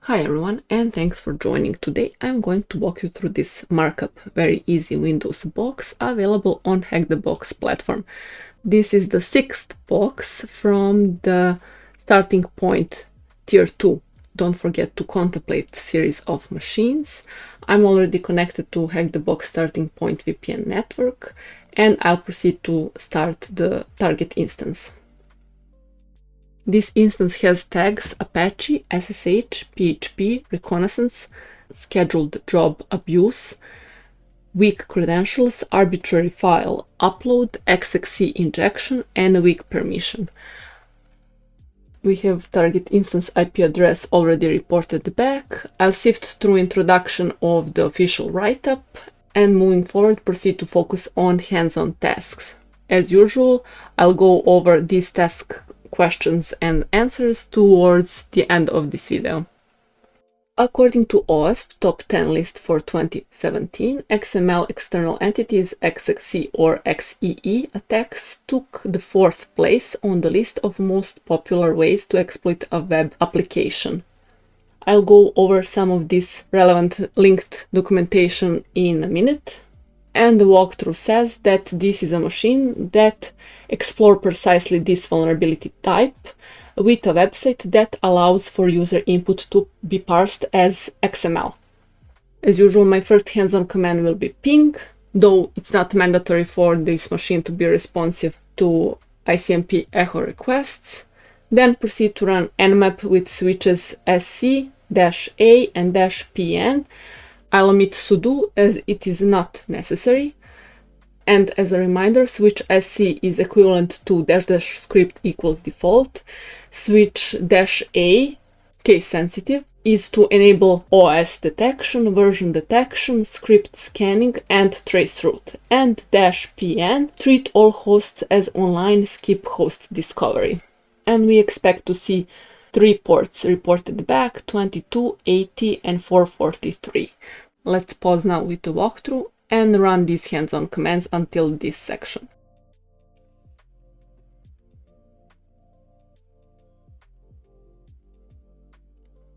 Hi everyone, and thanks for joining. Today I'm going to walk you through this Markup very easy Windows box available on Hack the Box platform. This is the 6th box from the Starting Point Tier 2. Don't forget to contemplate series of machines. I'm already connected to Hack the Box Starting Point VPN network, and I'll proceed to start the target instance. This instance has tags Apache, SSH, PHP, Reconnaissance, scheduled job abuse, weak credentials, arbitrary file upload, XXC injection, and a weak permission. We have target instance IP address already reported back. I'll sift through introduction of the official write-up, and moving forward proceed to focus on hands-on tasks. As usual, I'll go over these task questions and answers towards the end of this video. According to OWASP Top 10 list for 2017, XML external entities XXC or XEE attacks took the 4th place on the list of most popular ways to exploit a web application. I'll go over some of this relevant linked documentation in a minute. And the walkthrough says that this is a machine that explores precisely this vulnerability type with a website that allows for user input to be parsed as XML. As usual, my first hands-on command will be ping, though it's not mandatory for this machine to be responsive to ICMP echo requests. Then proceed to run nmap with switches sc-a and -pn. I'll omit sudo as it is not necessary. And as a reminder, switch sc is equivalent to -- script equals default. Switch -a, case sensitive, is to enable OS detection, version detection, script scanning, and traceroute. And -pn, treat all hosts as online, skip host discovery. And we expect to see 3 ports reported back, 22, 80, and 443. Let's pause now with the walkthrough and run these hands-on commands until this section.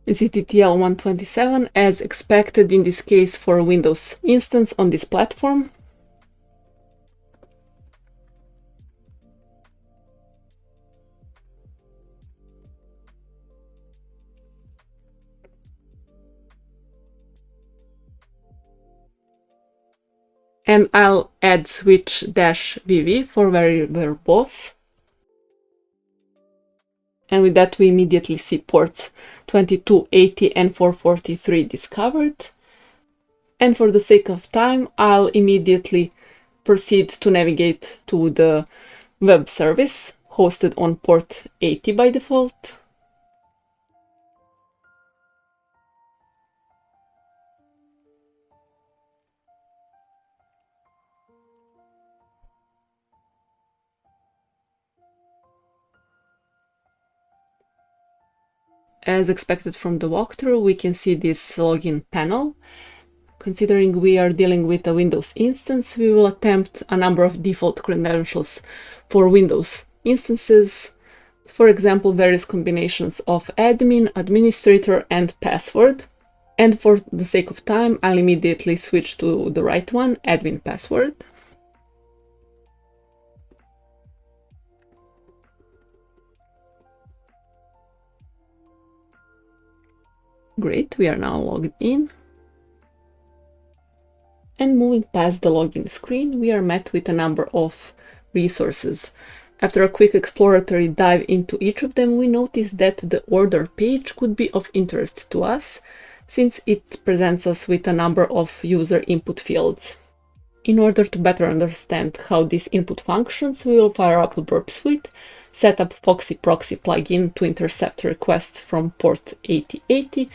ZTTL 127, as expected in this case for a Windows instance on this platform. And I'll add switch -vv for verbose. And with that we immediately see ports 22, 80, and 443 discovered. And for the sake of time, I'll immediately proceed to navigate to the web service hosted on port 80 by default. As expected from the walkthrough, we can see this login panel. Considering we are dealing with a Windows instance, we will attempt a number of default credentials for Windows instances. For example, various combinations of admin, administrator, and password. And for the sake of time, I'll immediately switch to the right one, admin password. Great, we are now logged in. And moving past the login screen, we are met with a number of resources. After a quick exploratory dive into each of them, we notice that the order page could be of interest to us, since it presents us with a number of user input fields. In order to better understand how this input functions, we will fire up a burp suite, set up Foxy Proxy plugin to intercept requests from port 8080,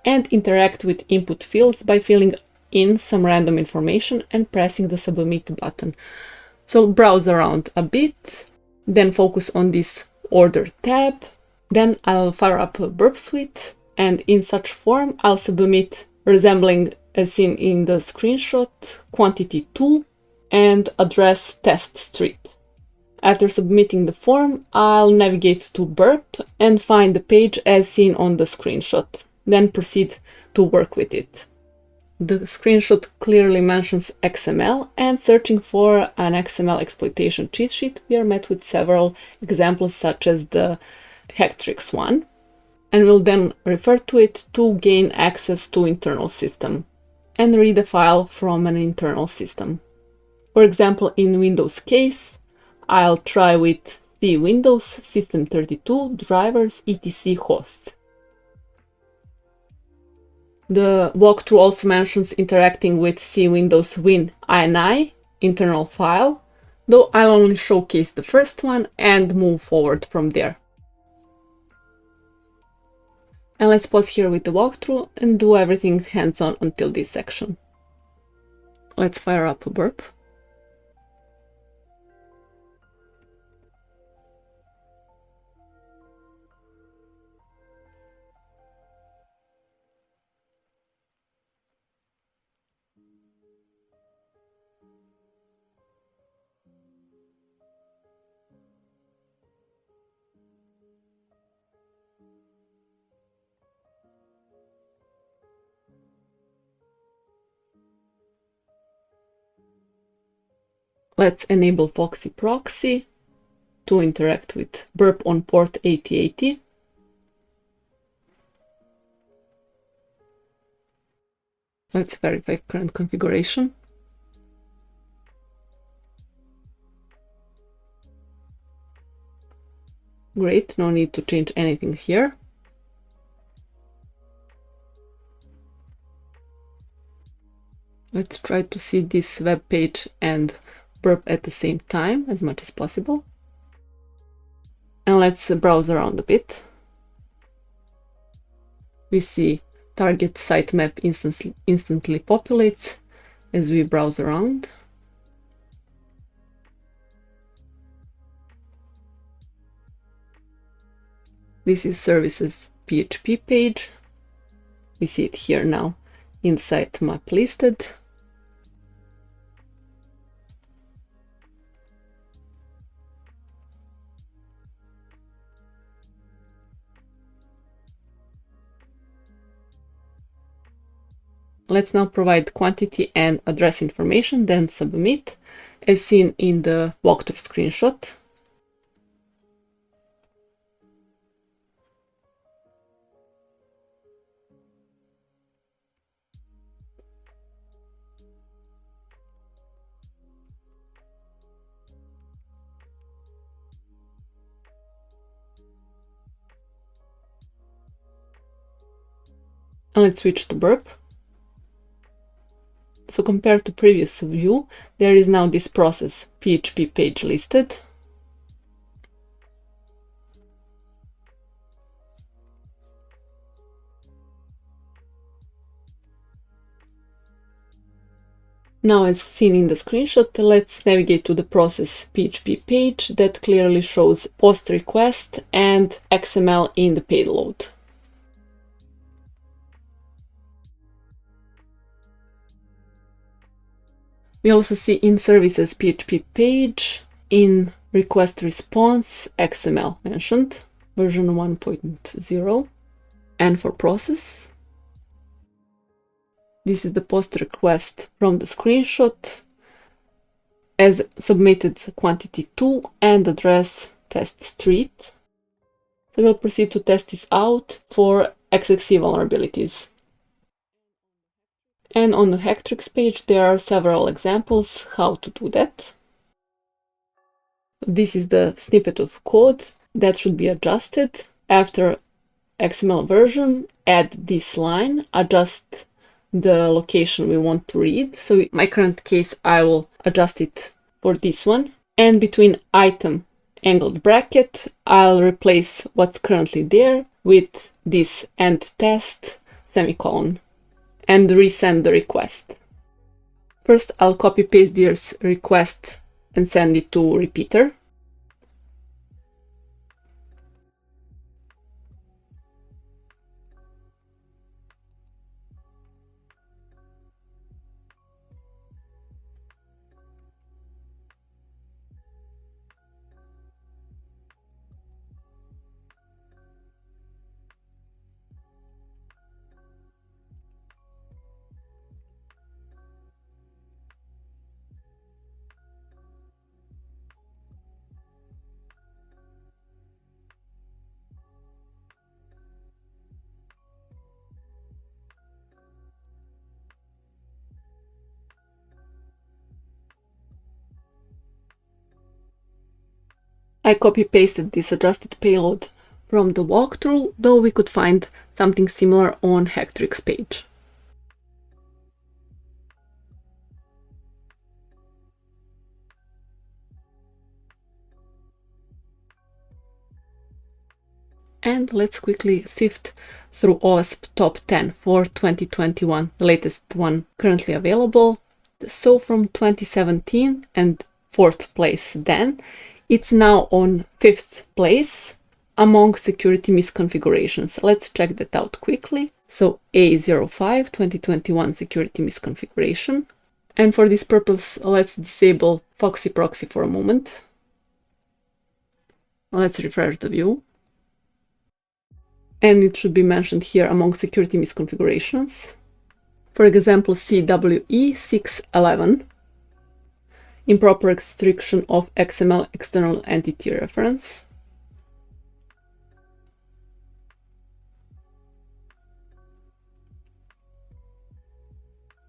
and interact with input fields by filling in some random information and pressing the submit button. So browse around a bit, then focus on this order tab. Then I'll fire up a burp suite, and in such form I'll submit, resembling as seen in the screenshot, quantity 2 and address test street. After submitting the form, I'll navigate to burp and find the page as seen on the screenshot. then proceed to work with it. The screenshot clearly mentions XML, and searching for an XML exploitation cheat sheet, we are met with several examples such as the Hectrix one, and we'll then refer to it to gain access to internal system and read a file from an internal system. For example, in Windows case, I'll try with C Windows System32 drivers etc hosts. The walkthrough also mentions interacting with C Windows Win INI internal file, though I'll only showcase the first one and move forward from there. And let's pause here with the walkthrough and do everything hands-on until this section. Let's fire up a burp. Let's enable Foxy Proxy to interact with burp on port 8080. Let's verify current configuration. Great, no need to change anything here. Let's try to see this web page and burp at the same time as much as possible. And let's browse around a bit. We see target sitemap instantly populates as we browse around. This is services PHP page. We see it here now in sitemap listed. Let's now provide quantity and address information, then submit, as seen in the walkthrough screenshot. And let's switch to burp. So compared to previous view, there is now this process PHP page listed. Now, as seen in the screenshot, let's navigate to the process PHP page that clearly shows post request and XML in the payload. We also see in services PHP page, in request response, XML mentioned, version 1.0, and for process. This is the post request from the screenshot as submitted quantity 2 and address test street. So we'll proceed to test this out for XXC vulnerabilities. And on the Hectrix page, there are several examples how to do that. This is the snippet of code that should be adjusted. After XML version, add this line, adjust the location we want to read. So in my current case, I will adjust it for this one. And between item angled bracket, I'll replace what's currently there with this end test semicolon and resend the request. First, I'll copy paste this request and send it to repeater. I copy-pasted this adjusted payload from the walkthrough, though we could find something similar on Hacktricks page. And let's quickly sift through OWASP Top 10 for 2021, the latest one currently available. So from 2017 and 4th place then, it's now on 5th place among security misconfigurations. Let's check that out quickly. So A05 2021 security misconfiguration. And for this purpose, let's disable Foxy Proxy for a moment. Let's refresh the view. And it should be mentioned here among security misconfigurations. For example, CWE611, improper restriction of XML external entity reference.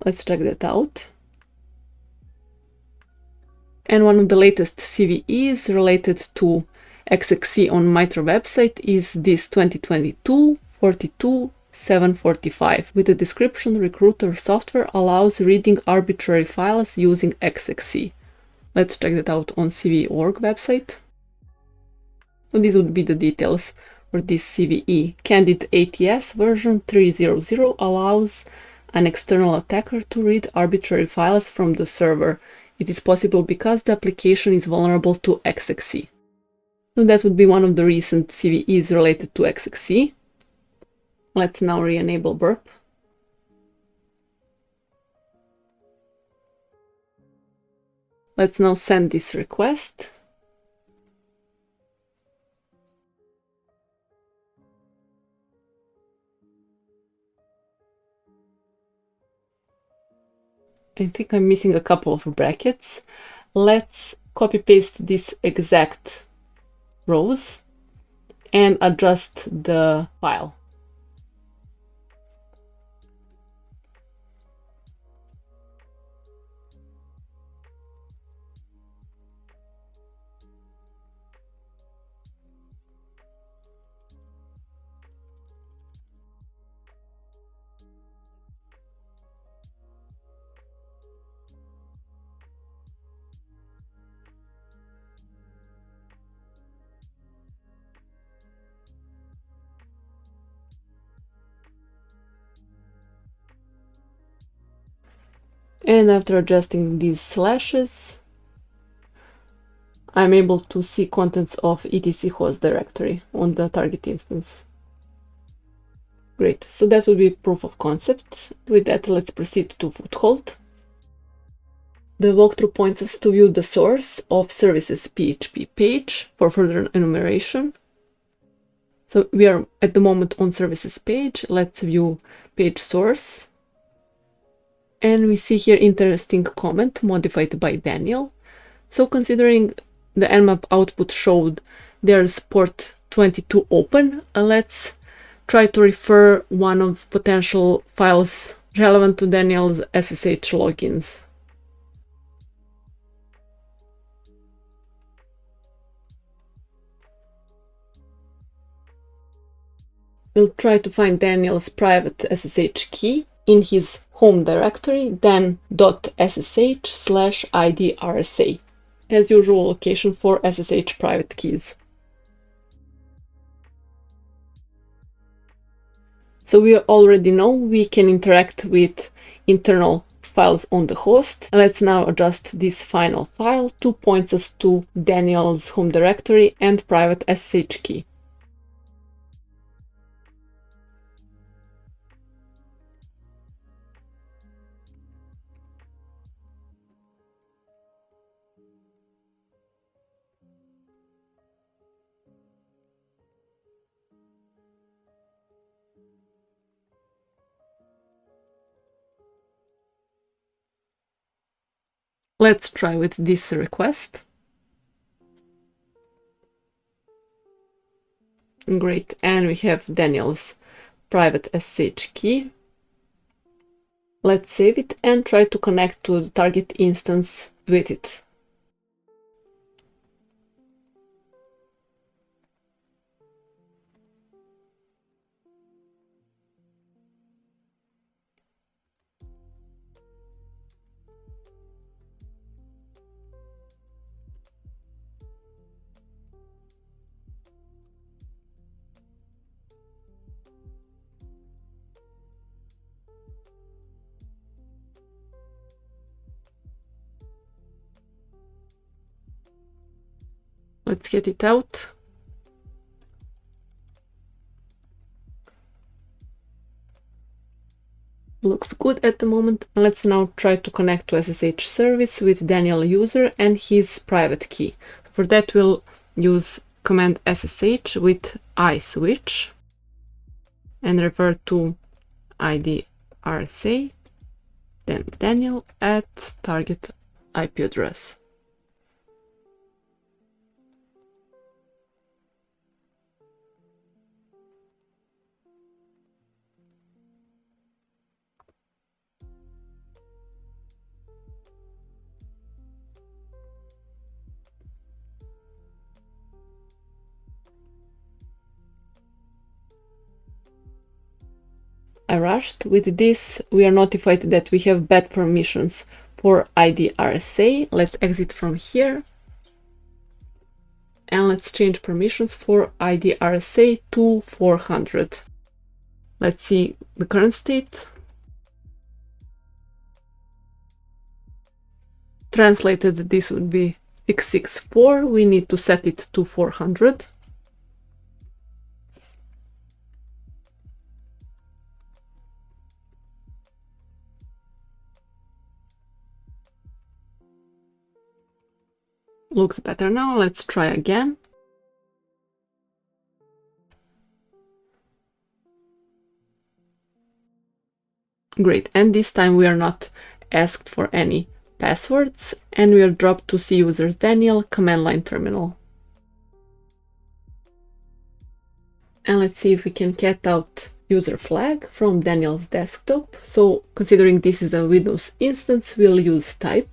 Let's check that out. And one of the latest CVEs related to XXC on Mitra website is this 2022 42745 with the description recruiter software allows reading arbitrary files using XXC. Let's check that out on CVE.org website. So these would be the details for this CVE. Candid ATS version 3.0.0 allows an external attacker to read arbitrary files from the server. It is possible because the application is vulnerable to XXC. So that would be one of the recent CVEs related to XXC. Let's now re-enable burp. Let's now send this request. I think I'm missing a couple of brackets. Let's copy-paste this exact rows and adjust the file. And after adjusting these slashes, I'm able to see contents of etc host directory on the target instance. Great, so that would be proof of concept. With that, let's proceed to foothold. The walkthrough points us to view the source of services PHP page for further enumeration. So we are at the moment on services page. Let's view page source. And we see here interesting comment modified by Daniel. So considering the nmap output showed there's port 22 open, let's try to refer one of potential files relevant to Daniel's SSH logins. We'll try to find Daniel's private SSH key in his home directory, then .sh/idrsa, as usual location for SSH private keys. So we already know we can interact with internal files on the host. Let's now adjust this final file to point us to Daniel's home directory and private SSH key. Let's try with this request. Great, and we have Daniel's private SSH key. Let's save it and try to connect to the target instance with it. Let's get it out. Looks good at the moment. Let's now try to connect to SSH service with Daniel user and his private key. For that, we'll use command SSH with iswitch and refer to ID RSA, then Daniel at target IP address. I rushed. With this, we are notified that we have bad permissions for ID RSA. Let's exit from here. And let's change permissions for ID RSA to 400. Let's see the current state. Translated, this would be 664. We need to set it to 400. Looks better now. Let's try again. Great, and this time we are not asked for any passwords, and we are dropped to C users Daniel command line terminal. And let's see if we can get out user flag from Daniel's desktop. So considering this is a Windows instance, we'll use type.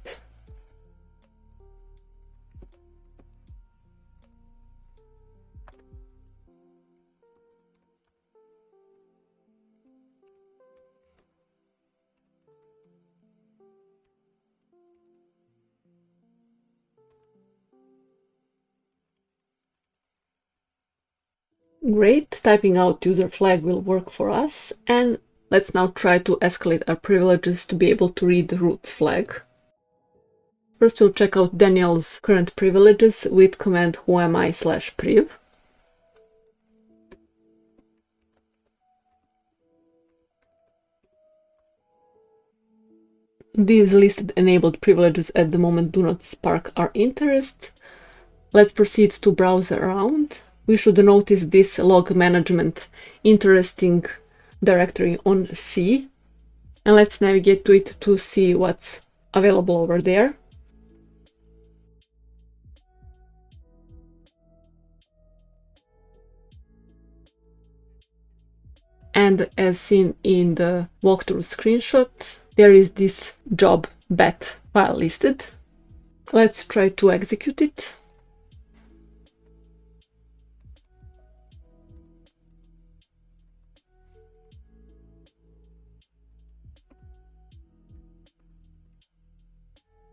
Great, typing out user flag will work for us, and let's now try to escalate our privileges to be able to read the root's flag. First we'll check out Daniel's current privileges with command whoami/priv. These listed enabled privileges at the moment do not spark our interest. Let's proceed to browse around. We should notice this log management interesting directory on C. And let's navigate to it to see what's available over there. And as seen in the walkthrough screenshot, there is this job bat file listed. Let's try to execute it.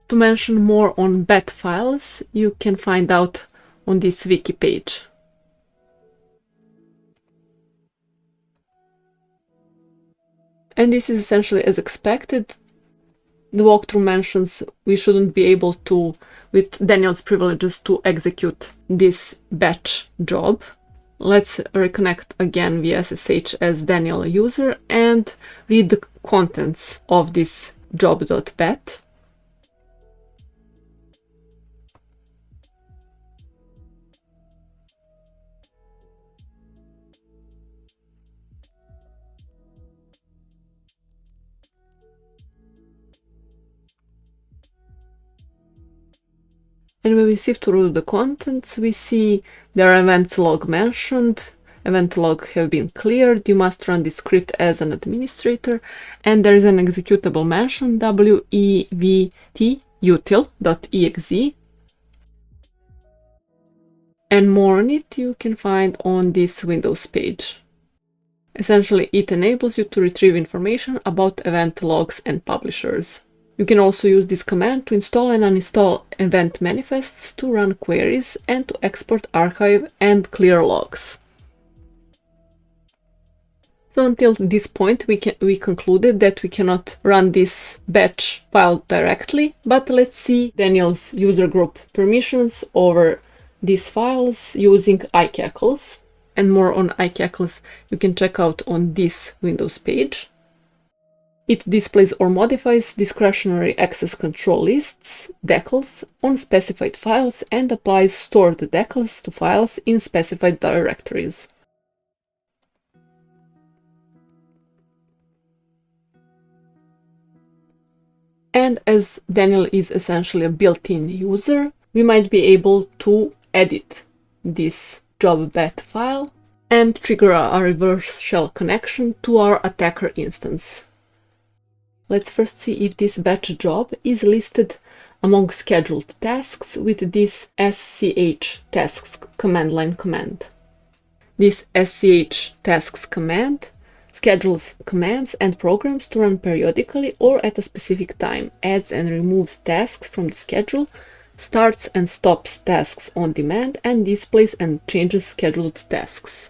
To mention more on bat files, you can find out on this wiki page. And this is essentially as expected. The walkthrough mentions we shouldn't be able to, with Daniel's privileges, to execute this batch job. Let's reconnect again via SSH as Daniel user and read the contents of this job.bat. And when we sift through the contents, we see there are events log mentioned, event log have been cleared, you must run this script as an administrator, and there is an executable mentioned, wevt util.exe. And more on it you can find on this Windows page. Essentially, it enables you to retrieve information about event logs and publishers. You can also use this command to install and uninstall event manifests, to run queries, and to export, archive, and clear logs. So until this point, we concluded that we cannot run this batch file directly, but let's see Daniel's user group permissions over these files using iCackles, and more on iCackles you can check out on this Windows page. It displays or modifies discretionary access control lists, decals, on specified files and applies stored decals to files in specified directories. And as Daniel is essentially a built-in user, we might be able to edit this job.bat file and trigger a reverse shell connection to our attacker instance. Let's first see if this batch job is listed among scheduled tasks with this sch tasks command line command. This sch tasks command schedules commands and programs to run periodically or at a specific time, adds and removes tasks from the schedule, starts and stops tasks on demand, and displays and changes scheduled tasks.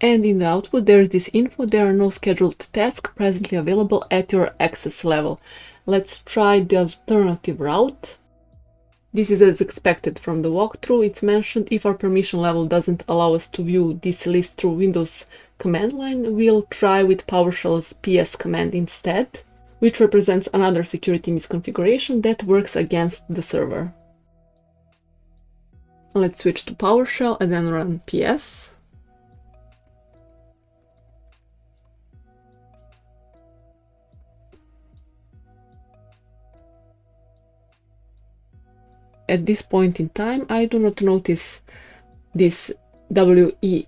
And in the output there is this info: there are no scheduled tasks presently available at your access level. Let's try the alternative route. This is as expected from the walkthrough. It's mentioned if our permission level doesn't allow us to view this list through Windows command line, we'll try with PowerShell's ps command instead, which represents another security misconfiguration that works against the server. Let's switch to PowerShell and then run ps. At this point in time, I do not notice this wevt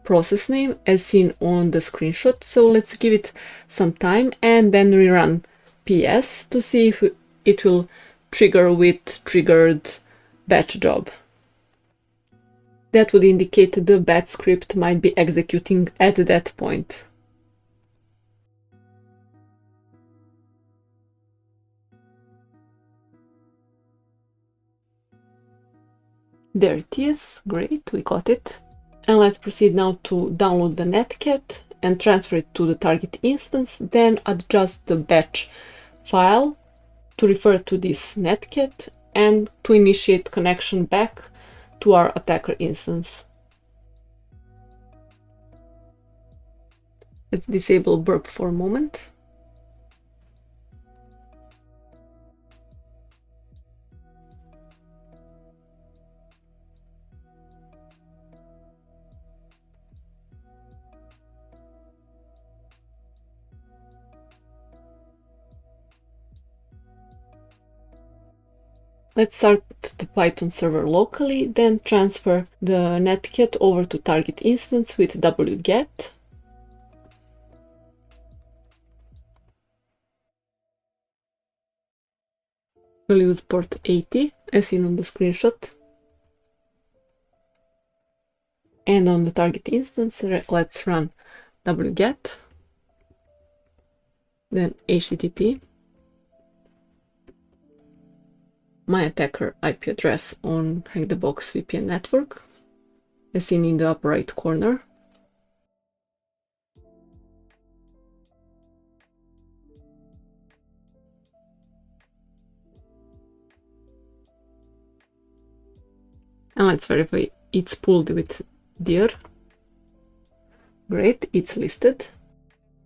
process name as seen on the screenshot, so let's give it some time and then rerun ps to see if it will trigger with triggered batch job. That would indicate the bat script might be executing at that point. There it is, great, we got it. And let's proceed now to download the netcat and transfer it to the target instance, then adjust the batch file to refer to this netcat and to initiate connection back to our attacker instance. Let's disable burp for a moment. Let's start the Python server locally, then transfer the netcat over to target instance with wget. We'll use port 80 as seen on the screenshot. And on the target instance, let's run wget, then http, my attacker IP address on Hack the Box VPN network, as seen in the upper right corner. And let's verify it's pulled with dir. Great, it's listed.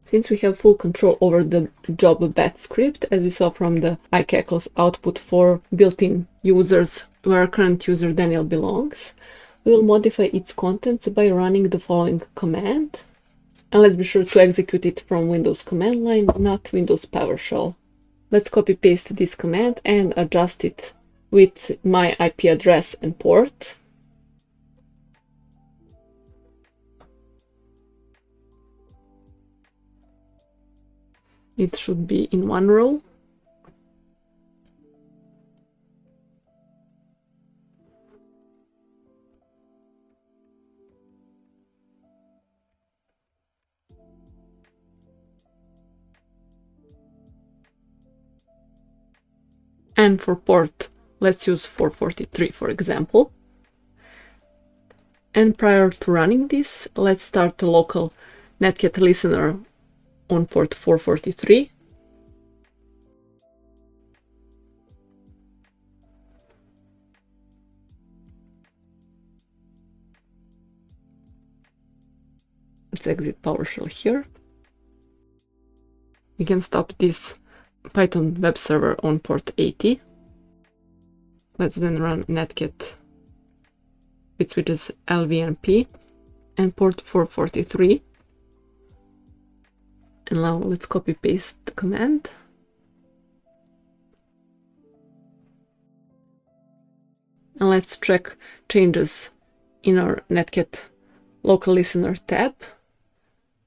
Since we have full control over the job.bat script, as we saw from the iCackles output for built-in users where our current user Daniel belongs, we will modify its contents by running the following command. And let's be sure to execute it from Windows command line, not Windows PowerShell. Let's copy paste this command and adjust it with my IP address and port. It should be in one row. And for port, let's use 443, for example. And prior to running this, let's start the local netcat listener on port 443. Let's exit PowerShell here. We can stop this Python web server on port 80. Let's then run netcat with switches lvnp and port 443. And now let's copy paste the command. And let's check changes in our netcat local listener tab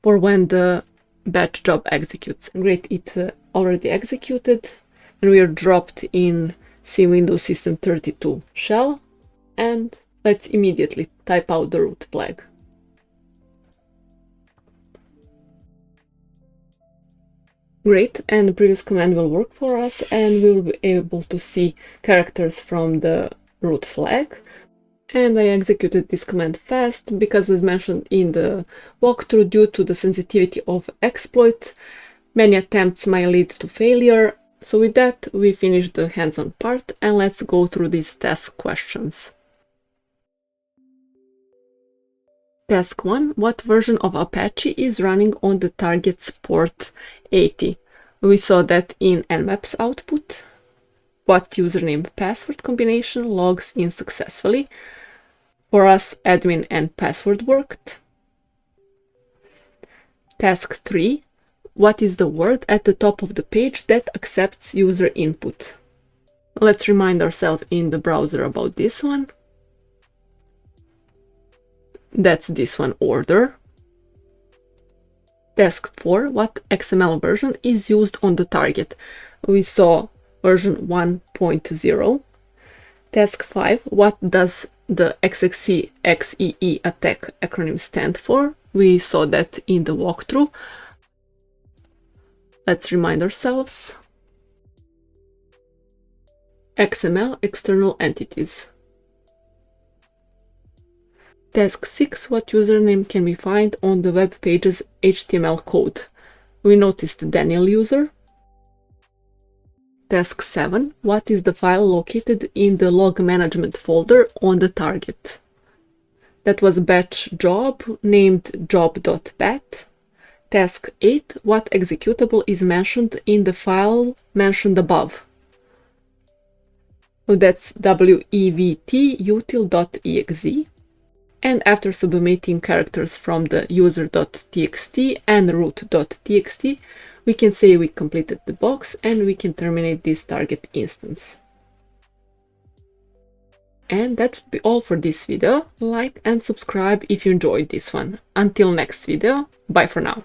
for when the batch job executes. Great, it already executed, and we are dropped in C Windows System 32 shell. And let's immediately type out the root flag. Great, and the previous command will work for us, and we will be able to see characters from the root flag. And I executed this command fast because, as mentioned in the walkthrough, due to the sensitivity of exploit, many attempts might lead to failure. So with that, we finished the hands-on part, and let's go through these task questions. Task 1. What version of Apache is running on the target's port 80? We saw that in nmaps output. What username password combination logs in successfully? For us, admin and password worked. Task 3. What is the word at the top of the page that accepts user input? Let's remind ourselves in the browser about this one. That's this one, order. Task 4. What XML version is used on the target? We saw version 1.0. Task 5. What does the XXC attack acronym stand for? We saw that in the walkthrough. Let's remind ourselves. XML external entities. Task 6. What username can we find on the web page's HTML code? We noticed Daniel user. Task 7. What is the file located in the log management folder on the target? That was a batch job named job.bat. Task 8. What executable is mentioned in the file mentioned above? So that's wevtutil.exe. And after submitting characters from the user.txt and root.txt, we can say we completed the box and we can terminate this target instance. And that would be all for this video. Like and subscribe if you enjoyed this one. Until next video, bye for now.